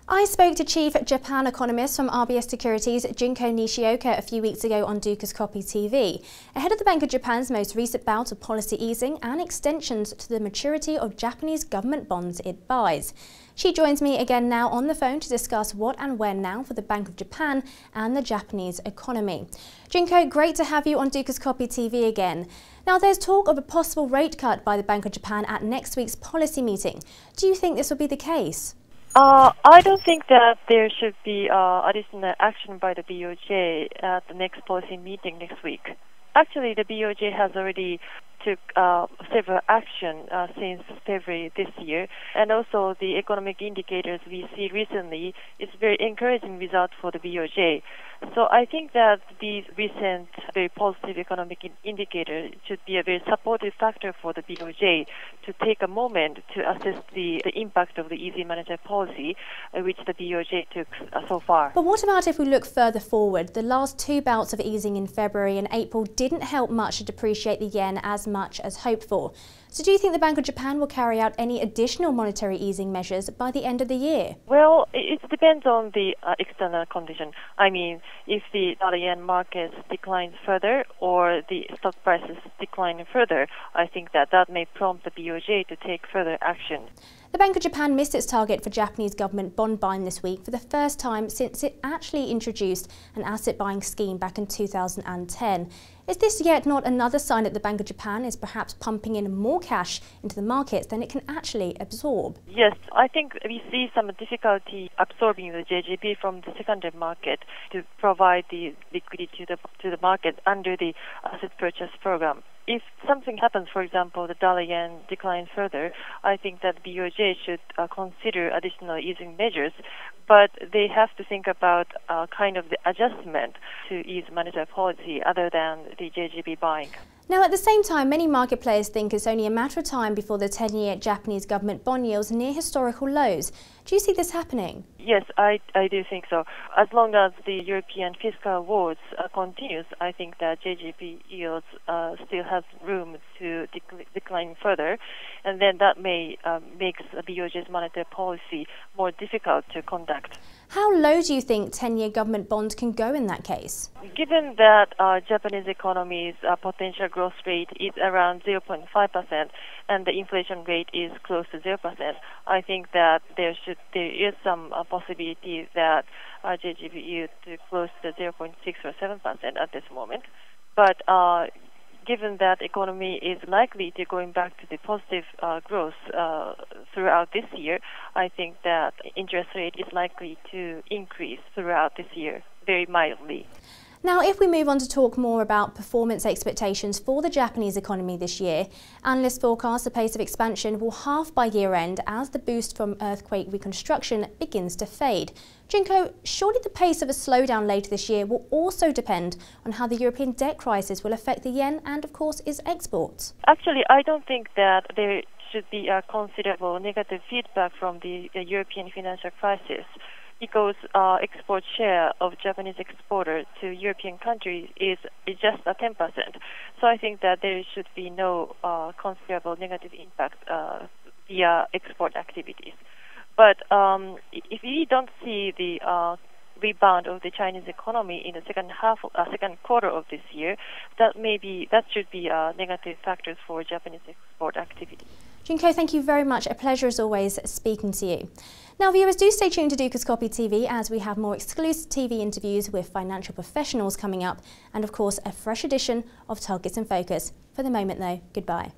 I spoke to Chief Japan Economist from RBS Securities Junko Nishioka a few weeks ago on DukascopyTV, ahead of the Bank of Japan's most recent bout of policy easing and extensions to the maturity of Japanese government bonds it buys. She joins me again now on the phone to discuss what and when now for the Bank of Japan and the Japanese economy. Junko, great to have you on DukascopyTV again. Now, there's talk of a possible rate cut by the Bank of Japan at next week's policy meeting. Do you think this will be the case? I don't think that there should be additional action by the BoJ at the next policy meeting next week. Actually, the BoJ has already took several action since February this year, and also the economic indicators we see recently is very encouraging result for the BoJ. So I think that these recent very positive economic indicators should be a very supportive factor for the BoJ to take a moment to assess the impact of the easy monetary policy which the BoJ took so far. But what about if we look further forward? The last two bouts of easing in February and April didn't help much to depreciate the yen as much as hoped for. So do you think the Bank of Japan will carry out any additional monetary easing measures by the end of the year? Well, it depends on the external condition. I mean, if the dollar-yen market declines further or the stock prices decline further, I think that may prompt the BoJ to take further action. The Bank of Japan missed its target for Japanese government bond buying this week for the first time since it actually introduced an asset buying scheme back in 2010. Is this yet not another sign that the Bank of Japan is perhaps pumping in more cash into the markets than it can actually absorb? Yes, I think we see some difficulty absorbing the JGB from the secondary market to provide the liquidity to the market under the asset purchase program. If something happens, for example, the dollar-yen declines further, I think that BoJ should consider additional easing measures, but they have to think about kind of the adjustment to ease monetary policy other than the JGB buying. Now, at the same time, many market players think it's only a matter of time before the 10-year Japanese government bond yields near historical lows. Do you see this happening? Yes, I do think so. As long as the European fiscal woes continues, I think that JGB yields still has room to decline further, and then that may makes BoJ's monetary policy more difficult to conduct. How low do you think 10-year government bonds can go in that case? Given that Japanese economy's potential growth rate is around 0.5% and the inflation rate is close to 0%, I think that there is some possibility that JGB yield to close to 0.6 or 7% at this moment. But given that economy is likely to going back to the positive growth throughout this year, I think that interest rate is likely to increase throughout this year, very mildly. Now, if we move on to talk more about performance expectations for the Japanese economy this year, analysts forecast the pace of expansion will halve by year-end as the boost from earthquake reconstruction begins to fade. Junko, surely the pace of a slowdown later this year will also depend on how the European debt crisis will affect the yen and, of course, its exports. Actually, I don't think that there should be a considerable negative feedback from the European financial crisis, because export share of Japanese exporters to European countries is just 10%. So I think that there should be no considerable negative impact via export activities. But if we don't see the rebound of the Chinese economy in the second quarter of this year, that should be negative factors for Japanese export activity. Junko, thank you very much. A pleasure as always speaking to you. Now, viewers, do stay tuned to DukascopyTV as we have more exclusive TV interviews with financial professionals coming up, and of course a fresh edition of Targets in Focus. For the moment though, goodbye.